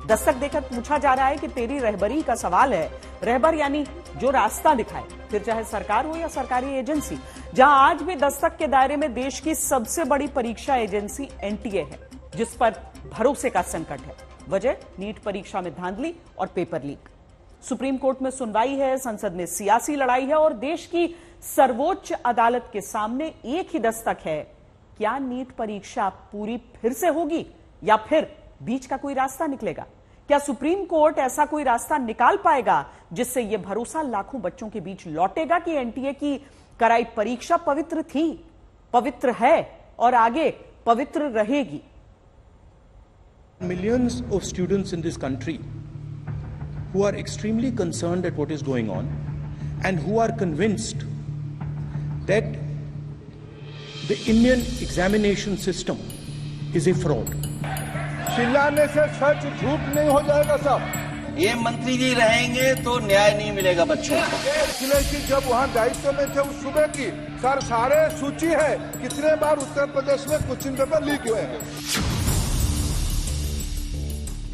दस्तक देकर पूछा जा रहा है कि तेरी रहबरी का सवाल है। रहबर यानी जो रास्ता दिखाए, फिर चाहे सरकार हो या सरकारी एजेंसी। जहां आज भी दस्तक के दायरे में देश की सबसे बड़ी परीक्षा एजेंसी एनटीए है, जिस पर भरोसे का संकट है। वजह नीट परीक्षा में धांधली और पेपर लीक। सुप्रीम कोर्ट में सुनवाई है, संसद में सियासी लड़ाई है और देश की सर्वोच्च अदालत के सामने एक ही दस्तक है। क्या नीट परीक्षा पूरी फिर से होगी या फिर बीच का कोई रास्ता निकलेगा? क्या सुप्रीम कोर्ट ऐसा कोई रास्ता निकाल पाएगा जिससे यह भरोसा लाखों बच्चों के बीच लौटेगा कि एनटीए की कराई परीक्षा पवित्र थी, पवित्र है और आगे पवित्र रहेगी? Millions of students in this country who are extremely concerned at what is going on and who are convinced that the Indian examination system is a fraud. चिल्लाने से सच झूठ नहीं हो जाएगा साहब। ये मंत्री जी रहेंगे तो न्याय नहीं मिलेगा बच्चों को। अखिलेश जी जब वहाँ दायित्व में थे उस सुबह की सर सारे सूची है कितने बार उत्तर प्रदेश में क्वेश्चन पेपर लीक हुए हैं।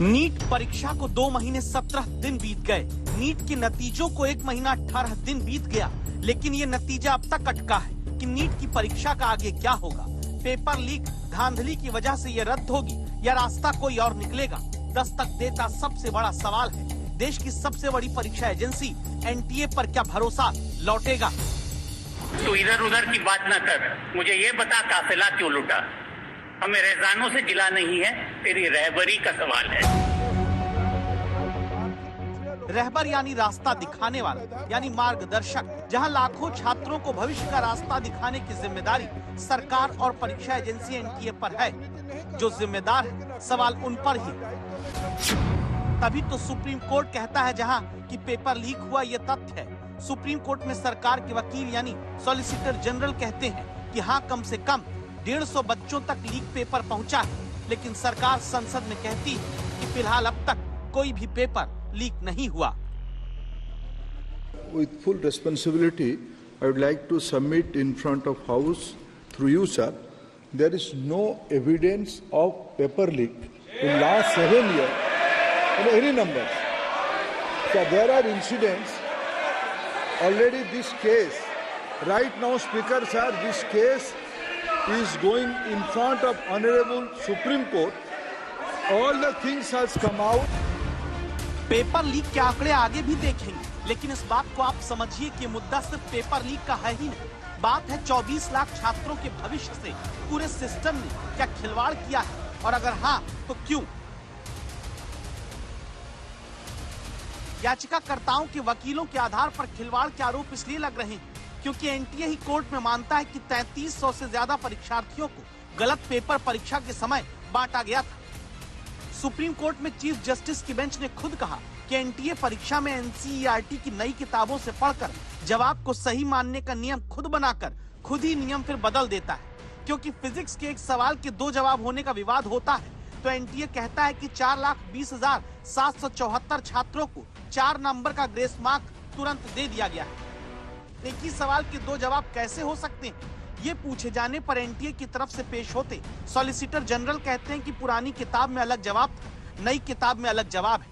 नीट परीक्षा को 2 महीने 17 दिन बीत गए। नीट के नतीजों को 1 महीना 18 दिन बीत गया, लेकिन ये नतीजा अब तक अटका है कि नीट की परीक्षा का आगे क्या होगा। पेपर लीक धांधली की वजह से ये रद्द होगी या रास्ता कोई और निकलेगा? दस्तक देता सबसे बड़ा सवाल है, देश की सबसे बड़ी परीक्षा एजेंसी एनटीए पर क्या भरोसा लौटेगा? तो इधर उधर की बात न कर, मुझे ये बता काफिला क्यों लुटा? हमें रेजानों से जिला नहीं है, तेरी रहबरी का सवाल है। रहबर यानी रास्ता दिखाने वाला, यानी मार्गदर्शक। जहां लाखों छात्रों को भविष्य का रास्ता दिखाने की जिम्मेदारी सरकार और परीक्षा एजेंसी एनटीए पर है। जो जिम्मेदार है, सवाल उन पर ही। तभी तो सुप्रीम कोर्ट कहता है जहां कि पेपर लीक हुआ ये तथ्य है। सुप्रीम कोर्ट में सरकार के वकील यानी सॉलिसिटर जनरल कहते हैं कि हाँ, कम से कम 150 बच्चों तक लीक पेपर पहुंचा है, लेकिन सरकार संसद में कहती है कि फिलहाल अब तक कोई भी पेपर लीक नहीं हुआ। With full responsibility, I would like to submit in front of House through you, sir. There is no evidence of paper leak in last 7 years in any numbers. So there are incidents. Already this case, right now, Speaker sir, this case is going in front of Honorable Supreme Court. All the things has come out. Paper leak के आंकड़े आगे भी देखेंगे, लेकिन इस बात को आप समझिए कि मुद्दा सिर्फ पेपर लीक का है ही नहीं। बात है 24 लाख छात्रों के भविष्य से। पूरे सिस्टम ने क्या खिलवाड़ किया है, और अगर हाँ तो क्यों? याचिकाकर्ताओं के वकीलों के आधार पर खिलवाड़ के आरोप इसलिए लग रहे हैं क्योंकि एनटीए ही कोर्ट में मानता है कि 3300 से ज्यादा परीक्षार्थियों को गलत पेपर परीक्षा के समय बांटा गया था। सुप्रीम कोर्ट में चीफ जस्टिस की बेंच ने खुद कहा कि एनटीए परीक्षा में एनसीईआरटी की नई किताबों से पढ़कर जवाब को सही मानने का नियम खुद बनाकर खुद ही नियम फिर बदल देता है। क्योंकि फिजिक्स के एक सवाल के 2 जवाब होने का विवाद होता है, तो एनटीए कहता है कि 4,20,774 छात्रों को 4 नंबर का ग्रेस मार्क तुरंत दे दिया गया है। एक ही सवाल के 2 जवाब कैसे हो सकते हैं? ये पूछे जाने पर एनटीए की तरफ से पेश होते सॉलिसिटर जनरल कहते हैं कि पुरानी किताब में अलग जवाब था, नई किताब में अलग जवाब है।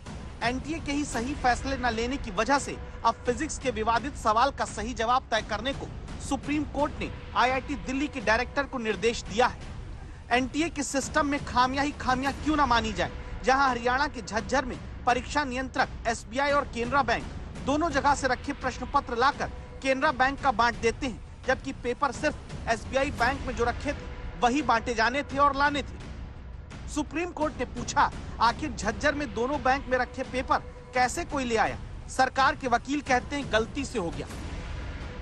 एनटीए के ही सही फैसले न लेने की वजह से अब फिजिक्स के विवादित सवाल का सही जवाब तय करने को सुप्रीम कोर्ट ने आईआईटी दिल्ली के डायरेक्टर को निर्देश दिया है। एनटीए के सिस्टम में खामियां ही खामियां क्यों न मानी जाए, जहां हरियाणा के झज्जर में परीक्षा नियंत्रक एसबीआई और केनरा बैंक दोनों जगह से रखे प्रश्न पत्र लाकर केनरा बैंक का बांट देते हैं, जबकि पेपर सिर्फ एसबीआई बैंक में जो रखे थे वही बांटे जाने थे और लाने थे। सुप्रीम कोर्ट ने पूछा, आखिर झज्जर में दोनों बैंक में रखे पेपर कैसे कोई ले आया? सरकार के वकील कहते हैं गलती से हो गया।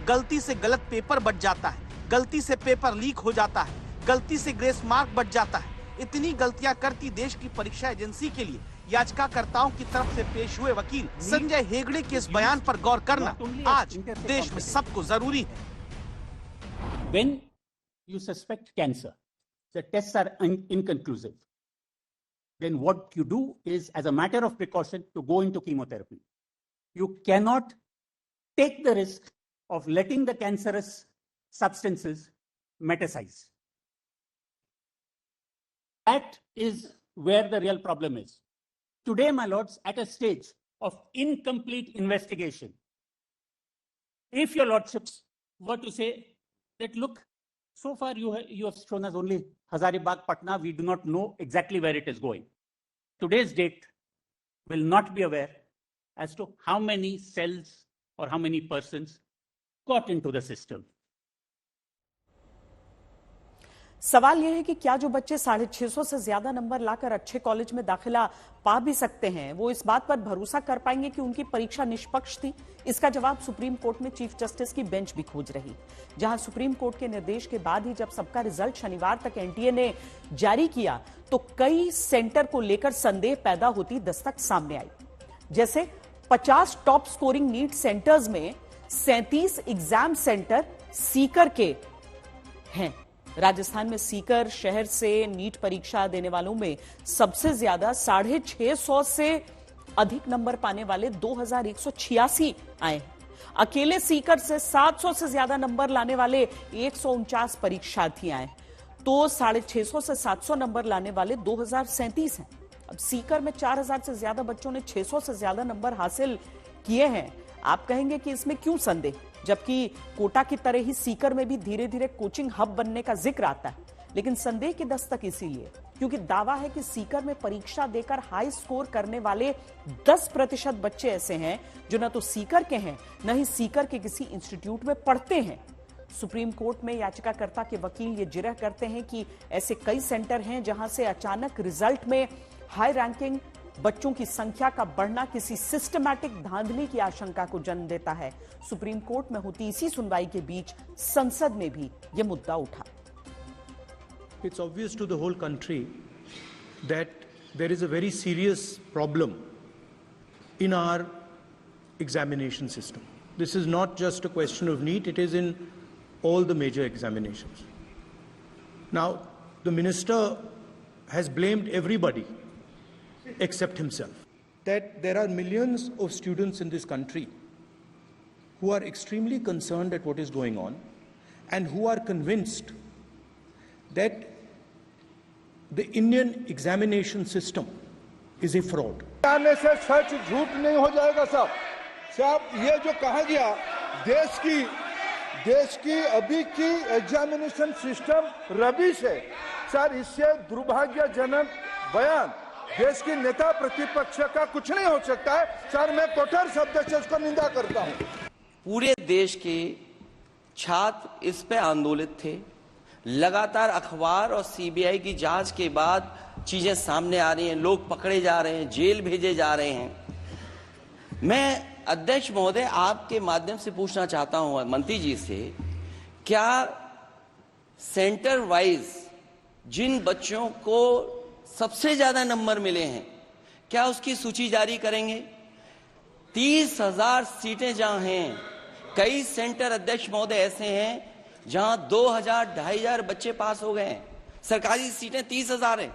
गलती से गलत पेपर बच जाता है, गलती से पेपर लीक हो जाता है, गलती से ग्रेस मार्क बच जाता है। इतनी गलतियां करती देश की परीक्षा एजेंसी के लिए याचिकाकर्ताओं की तरफ से पेश हुए वकील संजय हेगड़े के इस बयान पर गौर करना आज देश में सबको जरूरी है। When you suspect cancer, the tests are inconclusive. Then what you do is, as a matter of precaution, to go into chemotherapy. You cannot take the risk of letting the cancerous substances metastasize. That is where the real problem is. today, my lords, at a stage of incomplete investigation. If your lordships were to say that, look, so far you have shown us only Hazaribagh, Patna, we do not know exactly where it is going. Today's date will not be aware as to how many cells or how many persons got into the system. सवाल यह है कि क्या जो बच्चे 650 से ज्यादा number लाकर अच्छे कॉलेज में दाखिला पा भी सकते हैं, वो इस बात पर भरोसा कर पाएंगे कि उनकी परीक्षा निष्पक्ष थी? इसका जवाब सुप्रीम कोर्ट में चीफ जस्टिस की बेंच भी खोज रही, जहां सुप्रीम कोर्ट के निर्देश के बाद ही जब सबका रिजल्ट शनिवार तक एनटीए ने जारी किया तो कई सेंटर को लेकर संदेह पैदा होती दस्तक सामने आई। जैसे 50 टॉप स्कोरिंग नीट सेंटर्स में 37 एग्जाम सेंटर सीकर के हैं। राजस्थान में सीकर शहर से नीट परीक्षा देने वालों में सबसे ज्यादा 650 से अधिक नंबर पाने वाले 2186 आए हैं। अकेले सीकर से 700 से ज्यादा नंबर लाने वाले 149 परीक्षार्थी आए, तो 650 से 700 नंबर लाने वाले 2037 हैं। अब सीकर में 4000 से ज्यादा बच्चों ने 600 से ज्यादा नंबर हासिल किए हैं। आप कहेंगे कि इसमें क्यों संदेह, जबकि कोटा की तरह ही सीकर में भी धीरे धीरे कोचिंग हब बनने का जिक्र आता है। लेकिन संदेह की दस्तक इसीलिए क्योंकि दावा है कि सीकर में परीक्षा देकर हाई स्कोर करने वाले 10% बच्चे ऐसे हैं जो न तो सीकर के हैं, न ही सीकर के किसी इंस्टीट्यूट में पढ़ते हैं। सुप्रीम कोर्ट में याचिकाकर्ता के वकील ये जिरह करते हैं कि ऐसे कई सेंटर हैं जहां से अचानक रिजल्ट में हाई रैंकिंग बच्चों की संख्या का बढ़ना किसी सिस्टमैटिक धांधली की आशंका को जन्म देता है। सुप्रीम कोर्ट में होती इसी सुनवाई के बीच संसद में भी यह मुद्दा उठा। It's obvious to the whole country that there is a very serious problem in our examination system. This is not just a question of NEET, it is in all the major examinations. Now, the minister has blamed everybody except himself. That there are millions of students in this country who are extremely concerned at what is going on and who are convinced that the Indian examination system is a fraud. आने से सच झूठ नहीं हो जाएगा साहब। ये जो कहा गया देश की अभी की एग्जामिनेशन सिस्टम रबिश है सर, इससे दुर्भाग्यजनक बयान देश की नेता प्रतिपक्ष का कुछ नहीं हो सकता है सर। मैं कठोर शब्द से उसको निंदा करता हूं। पूरे देश के छात्र इस पे आंदोलित थे। लगातार अखबार और सीबीआई की जांच के बाद चीजें सामने आ रही हैं, लोग पकड़े जा रहे हैं, जेल भेजे जा रहे हैं। मैं अध्यक्ष महोदय आपके माध्यम से पूछना चाहता हूं मंत्री जी से, क्या सेंटर वाइज जिन बच्चों को सबसे ज्यादा नंबर मिले हैं क्या उसकी सूची जारी करेंगे? 30,000 सीटें जहां हैं, कई सेंटर अध्यक्ष महोदय ऐसे हैं जहां 2,000, 2,500 बच्चे पास हो गए हैं। सरकारी सीटें 30,000 हैं,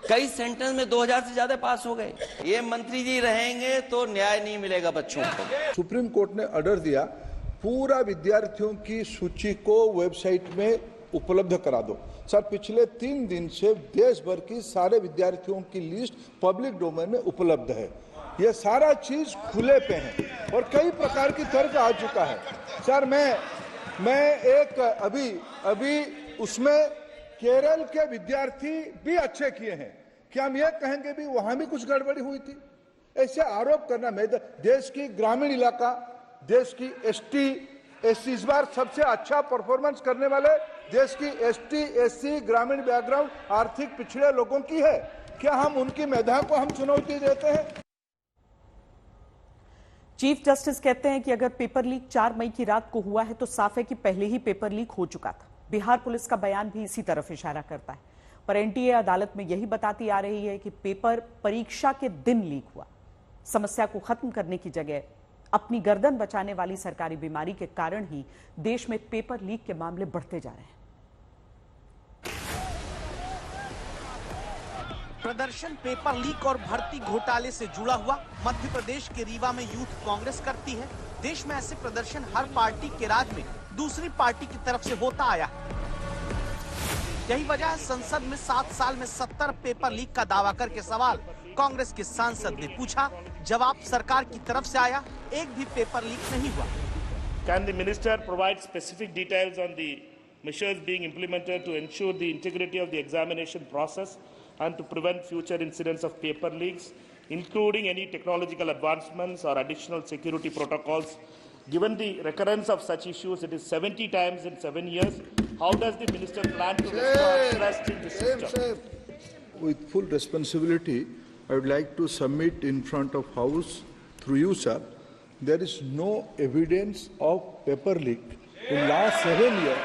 कई सेंटर में 2,000 से ज्यादा पास हो गए। ये मंत्री जी रहेंगे तो न्याय नहीं मिलेगा बच्चों को। सुप्रीम कोर्ट ने ऑर्डर दिया पूरा विद्यार्थियों की सूची को वेबसाइट में उपलब्ध करा दो। सर पिछले 3 दिन से देश भर की सारे विद्यार्थियों की लिस्ट पब्लिक डोमेन में उपलब्ध है। ये सारा चीज खुले पे है और कई प्रकार की तर्क आ चुका है। सर मैं एक अभी उसमें केरल के विद्यार्थी भी अच्छे किए हैं, क्या हम ये कहेंगे भी वहां भी कुछ गड़बड़ी हुई थी? ऐसे आरोप करना, मैं देश की ग्रामीण इलाका, देश की एसटी एससी इस बार सबसे अच्छा परफॉर्मेंस करने वाले देश की एसटी एससी ग्रामीण बैकग्राउंड आर्थिक पिछड़े लोगों की है, क्या हम उनकी मेधा को हम चुनौती देते हैं? चीफ जस्टिस कहते हैं कि अगर पेपर लीक 4 मई की रात को हुआ है तो साफ है कि पहले ही पेपर लीक हो चुका था। बिहार पुलिस का बयान भी इसी तरफ इशारा करता है, पर एनटीए अदालत में यही बताती आ रही है कि पेपर परीक्षा के दिन लीक हुआ। समस्या को खत्म करने की जगह अपनी गर्दन बचाने वाली सरकारी बीमारी के कारण ही देश में पेपर लीक के मामले बढ़ते जा रहे हैं। प्रदर्शन पेपर लीक और भर्ती घोटाले से जुड़ा हुआ मध्य प्रदेश के रीवा में यूथ कांग्रेस करती है। देश में ऐसे प्रदर्शन हर पार्टी के राज में दूसरी पार्टी की तरफ से होता आया। यही वजह है संसद में 7 साल में 70 पेपर लीक का दावा करके सवाल कांग्रेस के सांसद ने पूछा, जवाब सरकार की तरफ से आया, एक भी पेपर लीक नहीं हुआ। Can the minister provide specific details on the measures being implemented to ensure the integrity of the examination process and to prevent future incidents of paper leaks, including any technological advancements or additional security protocols? Given the recurrence of such issues, it is 70 times in 7 years. How does the minister plan to restore trust in the system? With full responsibility, I would like to submit in front of House, through you, sir, there is no evidence of paper leak in last 7 years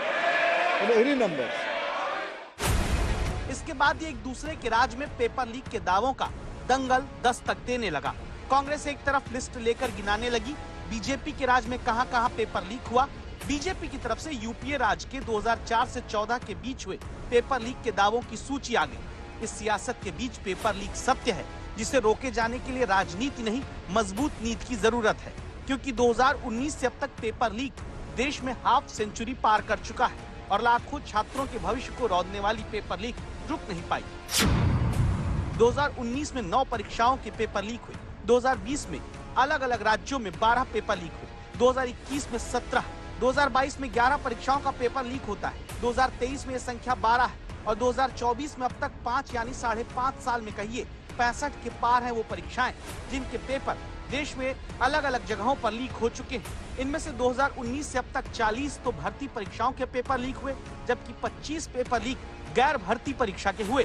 on any numbers. इसके बाद ये एक दूसरे के राज में paper leak के दावों का दंगल दस्तक देने लगा। कांग्रेस एक तरफ लिस्ट लेकर गिनाने लगी, बीजेपी के राज में कहां-कहां पेपर लीक हुआ। बीजेपी की तरफ से यूपीए राज के 2004 से 14 के बीच हुए पेपर लीक के दावों की सूची आ गई। इस सियासत के बीच पेपर लीक सत्य है, जिसे रोके जाने के लिए राजनीति नहीं, मजबूत नीति की जरूरत है, क्योंकि 2019 से अब तक पेपर लीक देश में हाफ सेंचुरी पार कर चुका है और लाखों छात्रों के भविष्य को रौंदने वाली पेपर लीक रुक नहीं पाई। 2019 में 9 परीक्षाओं के पेपर लीक हुए, 2020 में अलग अलग राज्यों में 12 पेपर लीक हुए, 2021 में 17, 2022 में 11 परीक्षाओं का पेपर लीक होता है, 2023 में यह संख्या 12 है और 2024 में अब तक 5 यानी 5.5 साल में कहिए 65 के पार हैं वो परीक्षाएं जिनके पेपर देश में अलग अलग जगहों पर लीक हो चुके हैं। इनमें से 2019 से अब तक 40 तो भर्ती परीक्षाओं के पेपर लीक हुए, जबकि 25 पेपर लीक गैर भर्ती परीक्षा के हुए।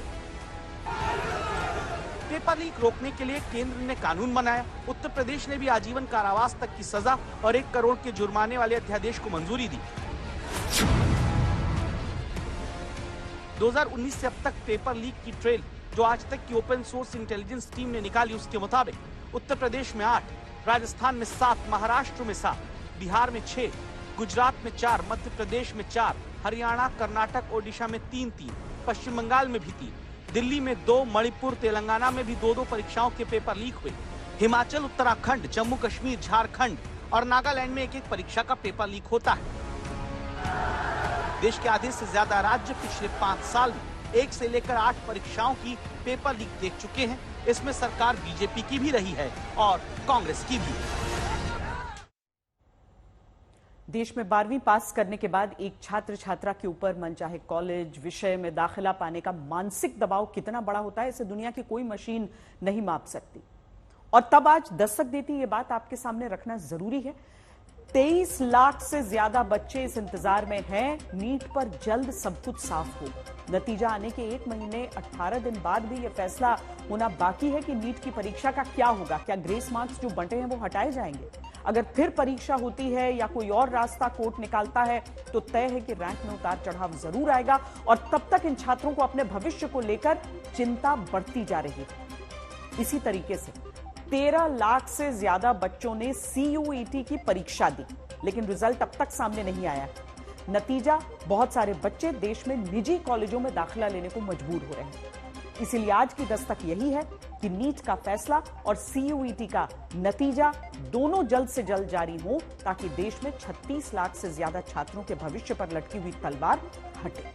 पेपर लीक रोकने के लिए केंद्र ने कानून बनाया। उत्तर प्रदेश ने भी आजीवन कारावास तक की सजा और 1 करोड़ के जुर्माने वाले अध्यादेश को मंजूरी दी। 2019 से अब तक पेपर लीक की ट्रेल जो आज तक की ओपन सोर्स इंटेलिजेंस टीम ने निकाली, उसके मुताबिक उत्तर प्रदेश में 8, राजस्थान में 7, महाराष्ट्र में 7, बिहार में 6, गुजरात में 4, मध्य प्रदेश में 4, हरियाणा, कर्नाटक, ओडिशा में 3-3, पश्चिम बंगाल में भी 3, दिल्ली में 2, मणिपुर, तेलंगाना में भी 2-2 परीक्षाओं के पेपर लीक हुए। हिमाचल, उत्तराखंड, जम्मू कश्मीर, झारखंड और नागालैंड में 1-1 परीक्षा का पेपर लीक होता है। देश के आधे से ज्यादा राज्य पिछले 5 साल में 1 से लेकर 8 परीक्षाओं की पेपर लीक देख चुके हैं। इसमें सरकार बीजेपी की भी रही है और कांग्रेस की भी। देश में 12वीं पास करने के बाद एक छात्र छात्रा के ऊपर मनचाहे कॉलेज विषय में दाखिला पाने का मानसिक दबाव कितना बड़ा होता है, इसे दुनिया की कोई मशीन नहीं माप सकती। और तब आज दस्तक देती ये बात आपके सामने रखना जरूरी है। 23 लाख से ज्यादा बच्चे इस इंतजार में हैं, नीट पर जल्द सब कुछ साफ हो। नतीजा आने के 1 महीने 18 दिन बाद भी यह फैसला होना बाकी है कि नीट की परीक्षा का क्या होगा। क्या ग्रेस मार्क्स जो बंटे हैं वो हटाए जाएंगे? अगर फिर परीक्षा होती है या कोई और रास्ता कोर्ट निकालता है तो तय है कि रैंक में उतार चढ़ाव जरूर आएगा और तब तक इन छात्रों को अपने भविष्य को लेकर चिंता बढ़ती जा रही है। इसी तरीके से 13 लाख से ज्यादा बच्चों ने CUET की परीक्षा दी, लेकिन रिजल्ट अब तक सामने नहीं आया। नतीजा, बहुत सारे बच्चे देश में निजी कॉलेजों में दाखिला लेने को मजबूर हो रहे हैं। इसीलिए आज की दस्तक यही है कि नीट का फैसला और CUET का नतीजा दोनों जल्द से जल्द जारी हो, ताकि देश में 36 लाख से ज्यादा छात्रों के भविष्य पर लटकी हुई तलवार हटे।